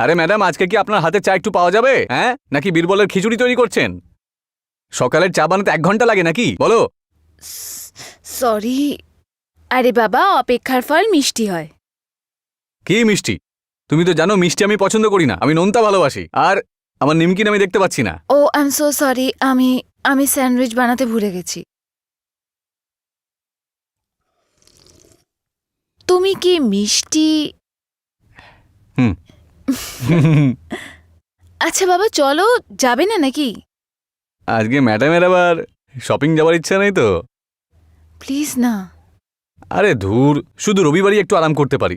আরে ম্যাডাম, আজকে কি আপনার হাতে চা একটু পাওয়া যাবে? হ্যাঁ, নাকি বীরবলের খিচুড়ি তৈরি করছেন? সকালের চা বানাতে 1 ঘন্টা লাগে নাকি? বলো। সরি। আরে বাবা, অপেক্ষার ফল মিষ্টি হয়। কি মিষ্টি? তুমি তো জানো মিষ্টি আমি পছন্দ করি না, আমি নোনতা ভালোবাসি। আর আমার নিমকিন আমি দেখতে পাচ্ছি না। ও আই এম সো সরি, আমি স্যান্ডউইচ বানাতে ভুলে গেছি। তুমি কি মিষ্টি? হুম। আচ্ছা বাবা, চলো, যাবে না নাকি? আজকে ম্যাডামের আবার শপিং যাওয়ার ইচ্ছা নেই তো? প্লিজ না। আরে ধুর, শুধু রবিবারই একটু আরাম করতে পারি,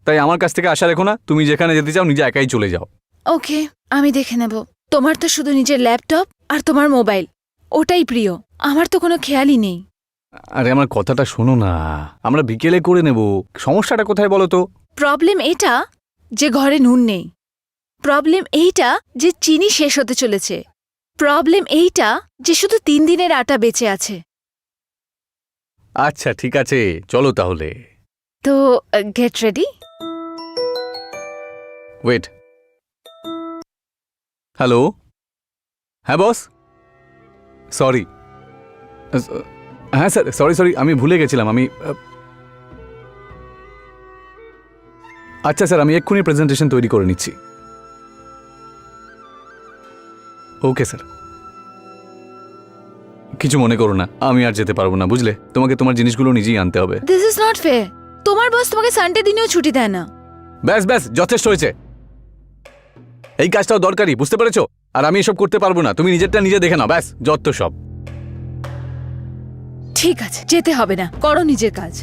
তাই আমার কাছ থেকে আশা রেখো না। তুমি যেখানে যেতে চাও নিজে একাই চলে যাও। ওকে, আমি দেখে নেব। তোমার তো শুধু নিজের ল্যাপটপ আর তোমার মোবাইল, ওটাই প্রিয়। আমার তো কোনো খেয়ালই নেই। আরে আমার কথাটা শোনো না, আমরা বিকেলে করে নেব। সমস্যাটা কোথায় বলো তো? প্রবলেম এটা যে ঘরে নুন নেই। প্রবলেম এইটা যে চিনি শেষ হতে চলেছে। প্রবলেম এইটা যে শুধু 3 দিনের আটা বেঁচে আছে। আচ্ছা ঠিক আছে, চলো তাহলে। তো গেট রেডি। ওয়েট। হ্যালো। হ্যাঁ বস। সরি। হ্যাঁ স্যার, সরি, আমি ভুলে গেছিলাম। আচ্ছা স্যার, আমি এক্ষুনি প্রেজেন্টেশন তৈরি করে নিচ্ছি। Okay sir. কিছু মনে করো না, আমি আর যেতে পারবো না, বুঝলে? তোমাকে তোমার জিনিসগুলো নিজেই আনতে হবে। This is not fair. তোমার বস তোমাকে সানডে দিনেও ছুটি দেয় না। ব্যাস ব্যাস, যথেষ্ট হয়েছে। এই কাজটাও দরকারি, বুঝতে পেরেছো? আর আমি এসব করতে পারবো না, তুমি নিজেরটা নিজে দেখে নাও। ব্যাস, যত সব। ঠিক আছে, যেতে হবে না, করো নিজের কাজ।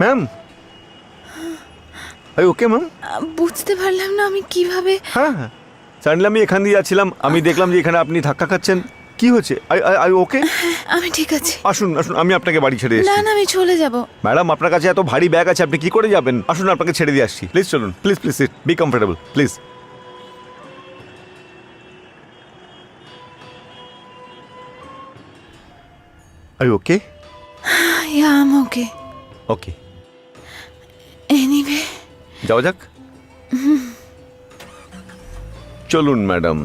Ma'am, I okay ma'am? বুঝতে পারলাম না আমি কিভাবে। হ্যাঁ হ্যাঁ, সাডেনলি আমি এখান দিয়ে যাচ্ছিলাম, আমি দেখলাম যে এখানে আপনি ধাক্কা খাচ্ছেন। কি হচ্ছে? আই ওকে? আমি ঠিক আছি। আসুন আসুন, আমি আপনাকে বাড়ি ছেড়ে না এসেছি। না, আমি চলে যাব। ম্যাডাম, আপনার কাছে এত ভারী ব্যাগ আছে, আপনি কি করে যাবেন? আসুন, আপনাকে ছেড়ে দিয়ে আসছি। প্লিজ চলুন, please please sit, B comfortable please. I okay? Yeah I am okay. Okay, anyway, যাওয়া যাক। চলুন ম্যাডাম।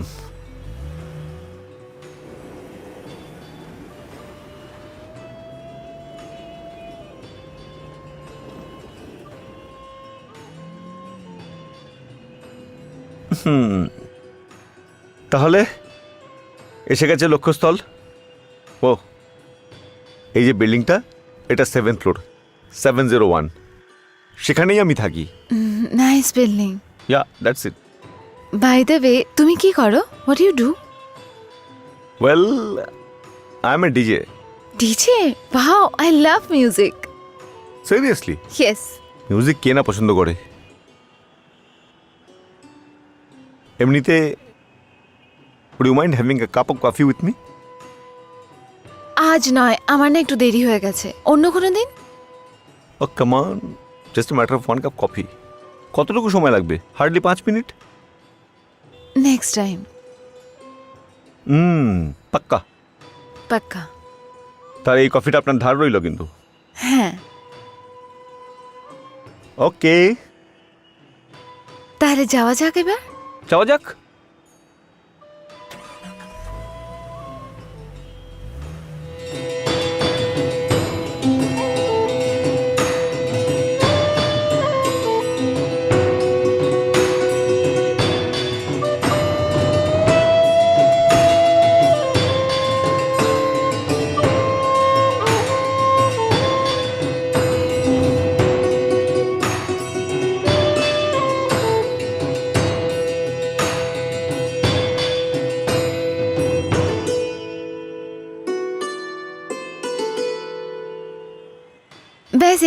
তাহলে এসে গেছে লক্ষ্যস্থল। ও, এই যে বিল্ডিংটা, এটা 7th ফ্লোর, 701। সেখানেই আমি থাকি। Nice building. Yeah, that's it. By the way, তুমি কি করো? What you do? Well, I am a DJ. DJ? Wow, I love music. Seriously? Yes. Music কে না পছন্দ করে? এমনিতে, would you mind having a cup of coffee with me? আজ নয়, আমার না একটু দেরি হয়ে গেছে, অন্য কোনো দিন। Oh, come on. Just a matter of 1 cup coffee. কতটুকু সময় লাগবে? Hardly 5 minute. Next time. পাক্কা? পাক্কা। তার এই কফিটা আপনার ধার রইল কিন্তু। হ্যাঁ। ওকে, তাহলে যাওয়া যাক এবার। যাওয়া যাক।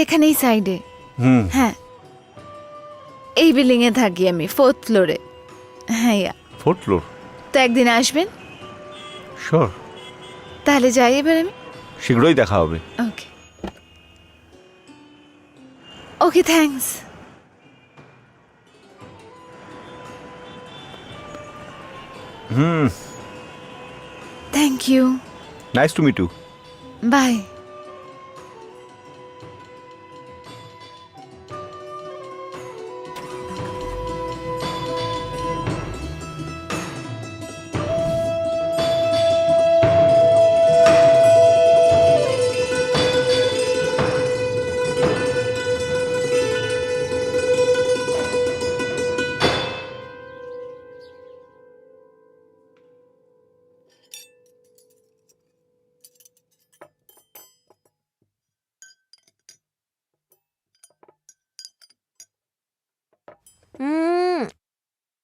এখানেই সাইডে। হুম, হ্যাঁ, এই বিল্ডিং এ থাকি আমি, 4th ফ্লোরে। হ্যাঁ ইয়া। 4th floor. তো একদিন আসবেন? শিওর, তাহলে যাই এবার আমি। শীঘ্রই দেখা হবে। Okay okay, thanks. Hmm, thank you. Nice to meet you. Bye.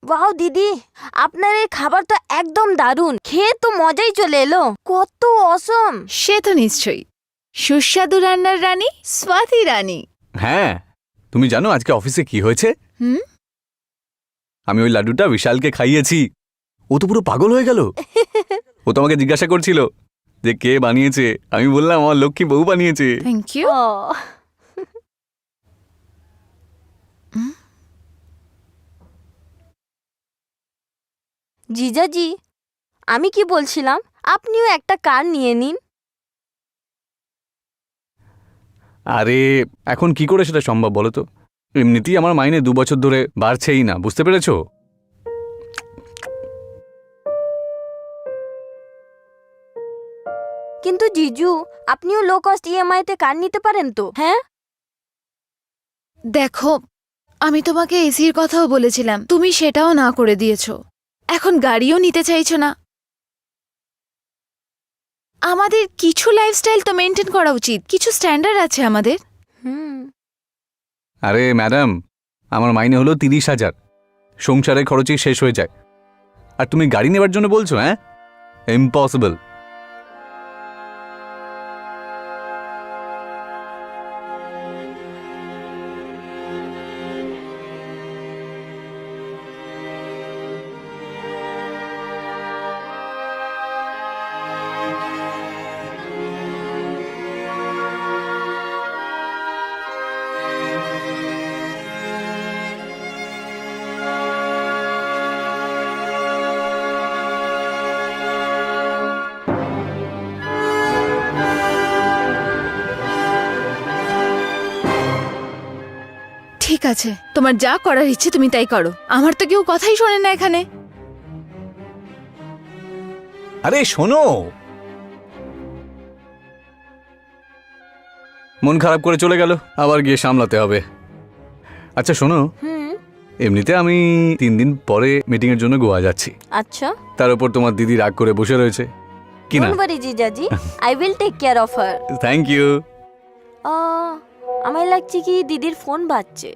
Wow দিদি, আপনার এই খাবার তো একদম দারুণ, খেয়ে তো মজাই চলে এলো, কত অসম। সে তো নিশ্চয়ই, সুস্বাদু রান্নার রানী স্বাতি রানী। হ্যাঁ, তুমি জানো আজকে অফিসে কি হয়েছে? হুম? আমি ওই লাড্ডুটা বিশালকে খাইয়েছি। ও তো পুরো পাগল হয়ে গেল। ও তো আমাকে জিজ্ঞাসা করছিল যে কে বানিয়েছে। আমি বললাম আমার লক্ষ্মী বউ বানিয়েছে। Thank you. ও জিজাজি, আমি কি বলছিলাম, আপনিও একটা কার নিয়ে নিন। আরে এখন কি করে সেটা সম্ভব বলো তো? এমনিতেই আমার মাইনে 2 বছর ধরে বাড়ছেই না, বুঝতে পেরেছো? কিন্তু জিজু, আপনিও লো কস্ট ইএমআই তে কার নিতে পারেন তো। হ্যাঁ, দেখো, আমি তোমাকে এসির কথাও বলেছিলাম, তুমি সেটাও না করে দিয়েছো। এখন গাড়িও নিতে চাইছো না। আমাদের কিছু লাইফস্টাইল তো মেনটেন করা উচিত, কিছু স্ট্যান্ডার্ড আছে আমাদের। হুম, আরে ম্যাডাম, আমার মাইনে হলো 30,000। সংসারের খরচই শেষ হয়ে যায়, আর তুমি গাড়ি নেবার জন্য বলছো? হ্যাঁ, ইম্পসিবল। ঠিক আছে, তোমার যা করার ইচ্ছে তুমি তাই করো, আমার তো কেউ কথাই শোনে না এখানে। আরে শোনো, মন খারাপ করে চলে গেল, আবার গিয়ে সামলাতে হবে। আচ্ছা শোনো, হুম, এমনিতে আমি 3 দিন পরে মিটিং এর জন্য গোয়া যাচ্ছি। আচ্ছা। তার উপর তোমার দিদি রাগ করে বসে রয়েছে কি না? ডোন্ট ওয়ারি জিজাজি, I will take care of her. Thank you. আমার লাগছে কি দিদির ফোন বাজছে।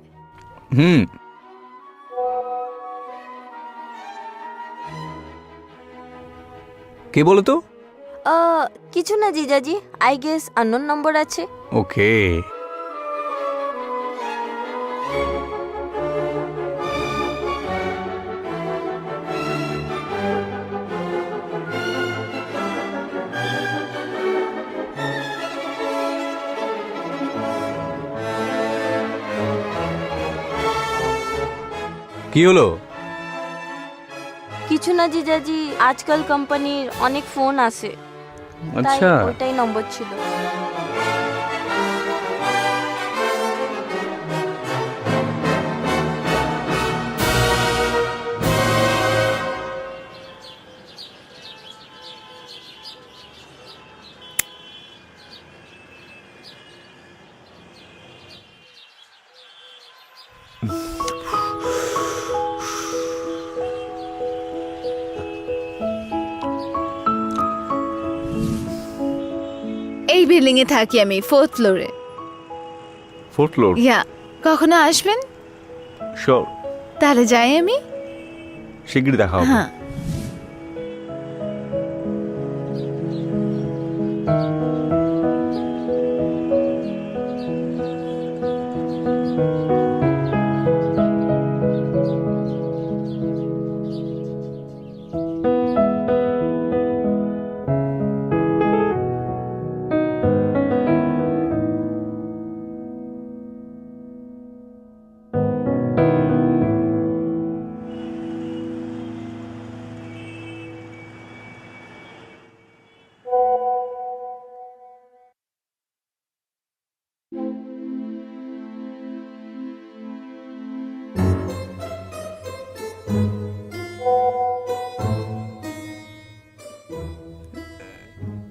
হুম, কে বলো তো? কিছু না জিজাজি, আই গেস আননোন নম্বর আছে। ওকে। কি হলো? কিছু না জিজাজি, আজকাল কোম্পানির অনেক ফোন আসে, তাই আচ্ছা, ওইটাই নম্বর ছিল। এই বিল্ডিং এ থাকি আমি, 4th ফ্লোরে। 4th floor. ইয়া, কখনো আসবেন? শিওর, তাহলে যাই আমি। শীঘ্রই দেখা হবে। হ্যাঁ।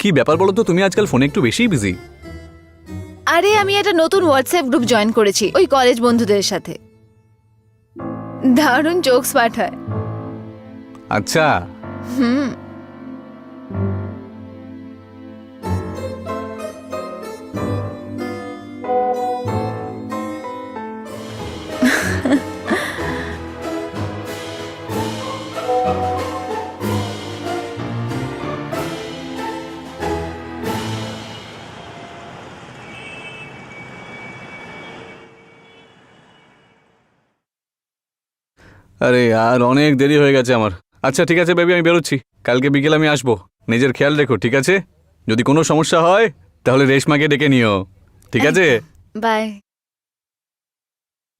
কি ব্যাপার বলো তো, তুমি আজকাল ফোনে একটু বেশিই বিজি। আরে আমি একটা নতুন হোয়াটসঅ্যাপ গ্রুপ জয়েন করেছি ওই কলেজ বন্ধুদের সাথে। দারুণ জোকস পাঠায়। আচ্ছা, হুম। আরে আর অনেক দেরি হয়ে গেছে আমার। আচ্ছা ঠিক আছে বেবি, আমি বেরোচ্ছি। কালকে বিকেলে আমি আসবো। নিজের খেয়াল রেখো, ঠিক আছে? যদি কোনো সমস্যা হয় তাহলে রেশমাকে ডেকে নিও, ঠিক আছে? Bye.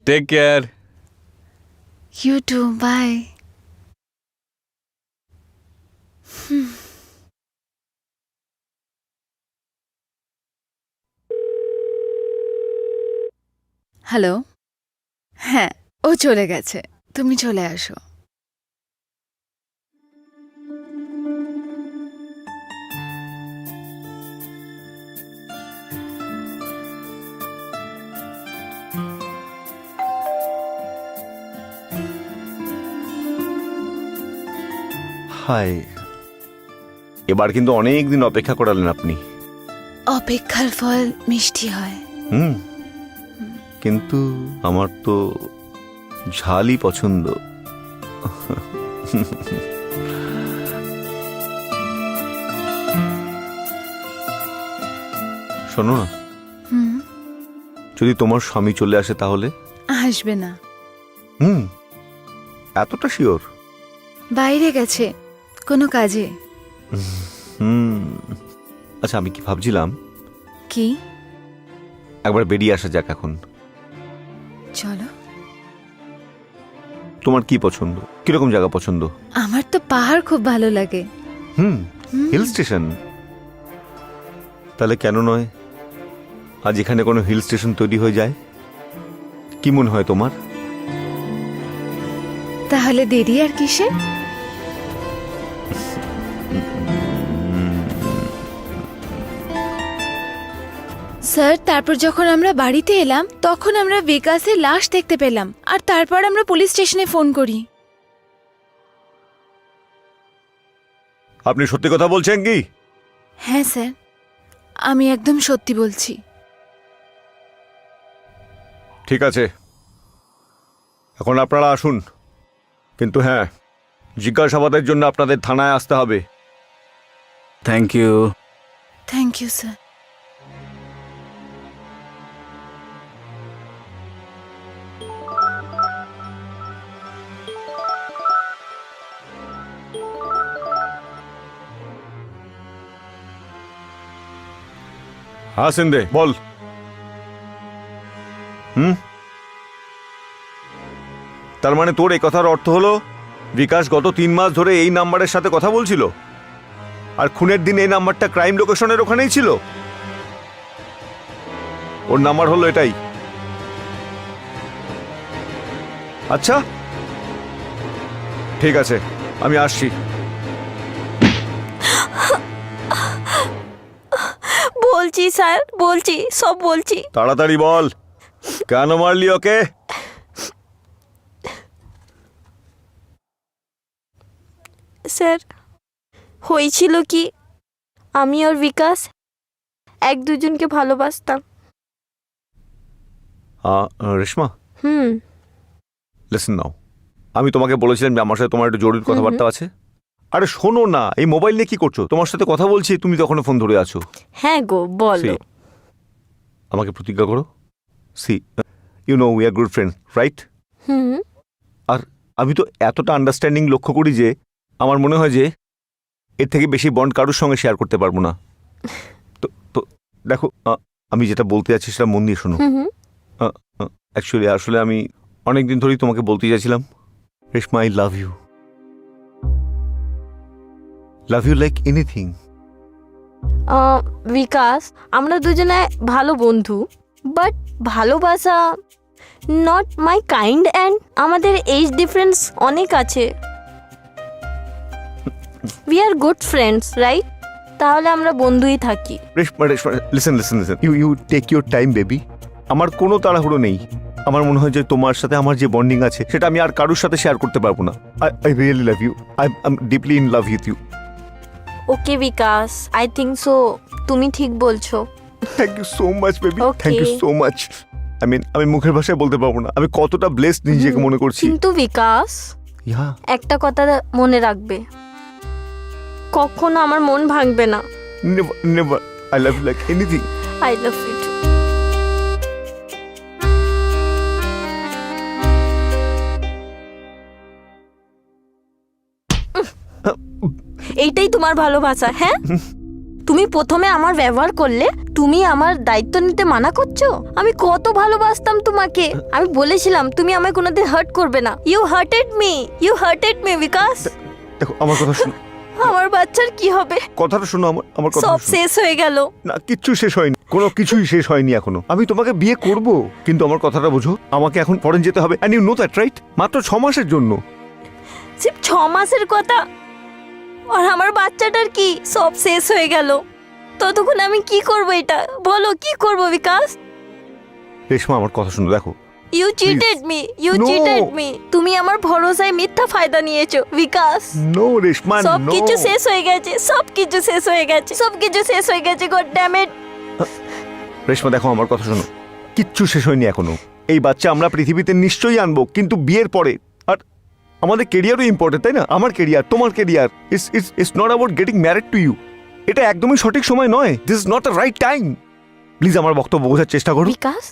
Take care. You too, bye. Hello. হ্যাঁ, ও চলে গেছে, তুমি চলে আসো। হাই, এবার কিন্তু অনেক দিন অপেক্ষা করালেন আপনি। অপেক্ষার ফল মিষ্টি হয়। হুম, কিন্তু আমার তো ঝালই পছন্দ। শোনো না, হুম। যদি তোমার স্বামী চলে আসে তাহলে? আসবে না। হুম, এতটা শিওর? বাইরে গেছে কোনো কাজে। হুম, আচ্ছা আমি কি ভাবছিলাম, কি? একবার বেরিয়ে আসা যাক এখন। চলো। তোমার কি পছন্দ, কিরকম জায়গা পছন্দ? আমার তো পাহাড় খুব ভালো লাগে। Hmm, hmm. Hill station. তাহলে কেন নয়, আজ এখানে কোনো হিল স্টেশন তৈরি হয়ে যায়? কি মনে হয় তোমার? তাহলে দেরি আর কিসে? স্যার, তারপর যখন আমরা বাড়িতে এলাম তখন আমরা বিকাশের লাশ দেখতে পেলাম, আর তারপর আমরা পুলিশ স্টেশনে ফোন করি। আপনি সত্যি কথা বলছেন কি? হ্যাঁ স্যার, আমি একদম সত্যি বলছি। ঠিক আছে, এখন আপনারা আসুন, কিন্তু হ্যাঁ, জিজ্ঞাসাবাদের জন্য আপনাদের থানায় আসতে হবে। Thank you. Thank you sir. হ্যাঁ সিন্দে, বল। তার মানে তোর এই কথার অর্থ হলো বিকাশ গত 3 মাস ধরে এই নাম্বারের সাথে কথা বলছিল, আর খুনের দিন এই নাম্বারটা ক্রাইম লোকেশনের ওখানেই ছিল। ওর নাম্বার হলো এটাই। আচ্ছা ঠিক আছে, আমি আসছি। বলছি স্যার, বলছি, সব বলছি। তাড়াতাড়ি বল, কেন মারলি ওকে? স্যার, হয়েছিল কি, আমি আর বিকাশ এক দুজনকে ভালোবাসতাম। রেশমা, হুম। লিসেন নাও, আমি তোমাকে বলেছিলাম যে আমার সাথে তোমার একটু জরুরি কথাবার্তা আছে। আরে শোনো না, এই মোবাইল নিয়ে কি করছো? তোমার সাথে কথা বলছি, তুমি তখন ফোন ধরে আছো। হ্যাঁ গো, বলো। আমাকে প্রতিজ্ঞা করো। See, you know we are good friend, right? Hmm. আর আমি তো এতটা আন্ডারস্ট্যান্ডিং লক্ষ্য করি যে আমার মনে হয় যে এর থেকে বেশি বন্ড কারোর সঙ্গে শেয়ার করতে পারবো না। তো তো দেখো, আমি যেটা বলতে যাচ্ছি সেটা মন দিয়ে শোনো। আসলে আমি অনেকদিন ধরেই তোমাকে বলতে চাইছিলাম, Reshma, I love you. Love you like anything. Bikash, আমরা দুজনে ভালো বন্ধু, বাট ভালোবাসা নট মাই কাইন্ড, অ্যান্ড আমাদের এজ ডিফারেন্স অনেক আছে। We are good friends, right? তাহলে আমরা বন্ধুই থাকি। Reshma Reshma listen listen listen you take your time baby. আমার কোনো তাড়াহুড়ো নেই। আমার মনে হয় যে তোমার সাথে আমার যে বন্ডিং আছে সেটা আমি আর কারোর সাথে শেয়ার করতে পারবো না। I really love you. I am deeply in love with you. Okay Bikash, I think so তুমি ঠিক বলছো। Thank you so much baby, Okay. Thank you so much. আমি মুখের ভাষায় বলতে পারবো না আমি কতটা ব্লেসড নিজেকে মনে করছি। কিন্তু বিকাশ, ইয়া একটা কথা মনে রাখবে, কখনো আমার মন ভাঙবে না। Never never I love you like anything. I love you too. এইটাই তোমার ভালোবাসা? হ্যাঁ, তুমি প্রথমে আমার ব্যবহার করলে, তুমি আমার দায়িত্ব নিতে মানা করছো। আমি কত ভালোবাসতাম তোমাকে, আমি বলেছিলাম তুমি আমায় কোনোদিন হার্ট করবে না। ইউ হার্টেড মি বিকাশ। দেখো আমার কথা শোনো, আমার বাচ্চার কি হবে? কথাটা শোনো, আমার কথা সব শোনো। শেষ হয়ে গেল। না কিচ্ছু শেষ হয়নি, কোনো কিছুই শেষ হয়নি এখনো। আমি তোমাকে বিয়ে করব, কিন্তু আমার কথাটা বোঝো, আমাকে এখন ফরেন যেতে হবে। And you know that right? মাত্র 6 মাসের জন্য। সির্ফ 6 মাসের কথা, আর আমার বাচ্চাটার কি? সব শেষ হয়ে গেল। ততক্ষণ আমি কি করব? এটা বলো, কি করব বিকাশ? রেশমা আমার কথা শোনো, দেখো ইউ চিটেড No. মি। তুমি আমার ভরসায় মিথ্যা ফায়দা নিয়েছো বিকাশ। নো রেশমা সব নো। কিছু শেষ হয়ে গেছে, সব কিছু শেষ হয়ে গেছে। God damn it. রেশমা দেখো আমার কথা শোনো, কিচ্ছু শেষ হয়নি এখনো। এই বাচ্চা আমরা পৃথিবীতে নিশ্চয়ই আনবো, কিন্তু বিয়ের পরে। আর আমাদের কেরিয়ারও ইম্পর্টেন্ট, তাই না? আমার কেরিয়ার, তোমার career. It's not about getting married to you. এটা একদমই সঠিক সময় নয়। This is not the right time. Please আমার বক্তব্য বোঝার চেষ্টা করো। বিকাশ,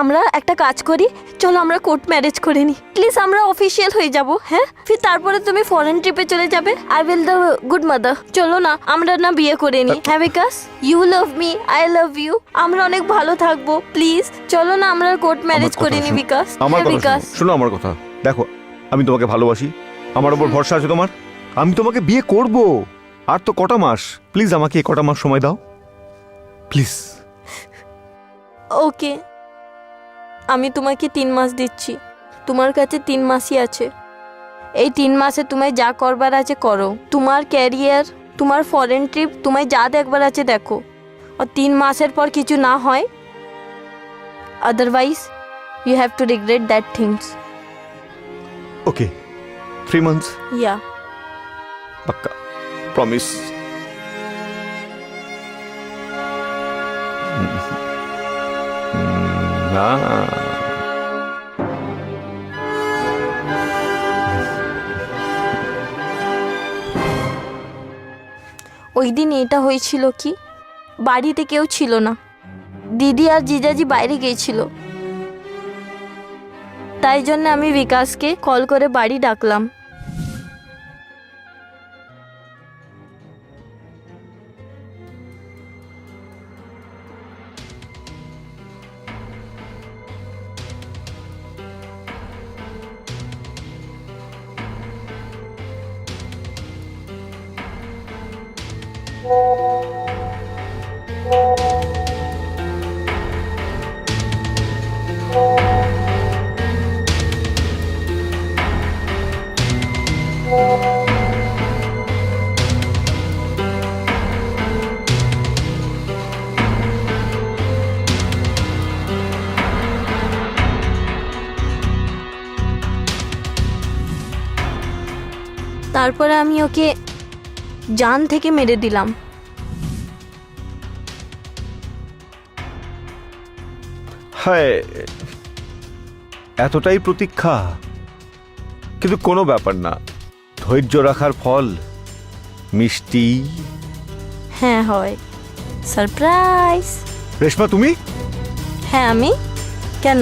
আমরা একটা কাজ করি, চলো আমরা কোর্ট ম্যারেজ করে নি। প্লিজ আমরা অফিসিয়াল হয়ে যাব। হ্যাঁ, ফির তারপরে তুমি ফরেন ট্রিপে চলে যাবে। I will the good mother. চলো না আমরা না বিয়ে করে নি। হ্যাঁ Bikash, you love me, I love you, আমরা অনেক ভালো থাকবো। প্লিজ চলো না আমরা কোর্ট ম্যারেজ আমার করে কথা নি শোনো। বিকাশ। আমার হ্যাঁ কথা বিকাশ। শোনো, শোনো আমার কথা। দেখো আমি তোমাকে ভালোবাসি, আমার উপর ভরসা আছে তোমার। আমি তোমাকে বিয়ে করব। আর তো কটা মাস, প্লিজ আমাকে এই কটা মাস সময় দাও প্লিজ। ওকে, আমি তোমাকে 3 মাস দিচ্ছি। তোমার কাছে 3 মাসই আছে। এই 3 মাসে তোমায় যা করবার আছে করো। তোমার ক্যারিয়ার, তোমার ফরেন ট্রিপ, তোমায় যা দেখবার আছে দেখো। আর 3 মাসের পর কিছু না হয়, otherwise you have to regret that things. Okay, 3 months yeah, পাক্কা, প্রমিস। না ওই দিন এটা হয়েছিল কি, বাড়িতে কেউ ছিল না, দিদি আর জিজাজি বাইরে গিয়েছিল। তাই জন্য আমি বিকাশকে কল করে বাড়ি ডাকলাম। তারপরে আমি ওকে জান থেকে মেরে দিলাম। হ্যাঁ, এতটাই প্রতীক্ষা, কিন্তু কোনো ব্যাপার না। ধৈর্য রাখার ফল মিষ্টি। হ্যাঁ হয়। সারপ্রাইজ। রেশমা তুমি? হ্যাঁ আমি। কেন,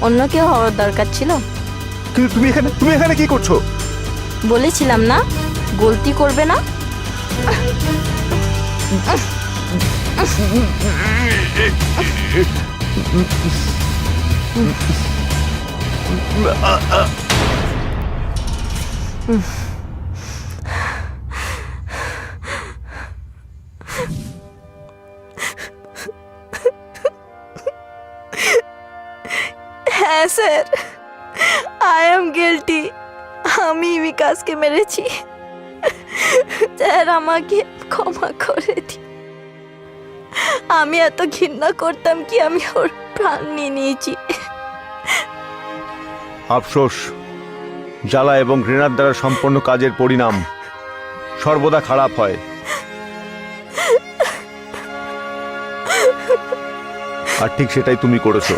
অন্য কেউ হওয়ার দরকার ছিল? কিন্তু তুমি এখানে কি করছো? বলেছিলাম না গলতি করবে না। হ্যাঁ স্যার, আই এম গিল্টি। আমি বিকাশকে মেরেছি। স্যার আমাকে ক্ষমা করে দিন। আমি এত ঘৃণা করতাম কি আমি ওর প্রাণ নিয়ে নিয়েছি। আফসোস, জ্বালা এবং ঘৃণার দ্বারা সম্পন্ন কাজের পরিণাম সর্বদা খারাপ হয়। আর ঠিক সেটাই তুমি করেছো।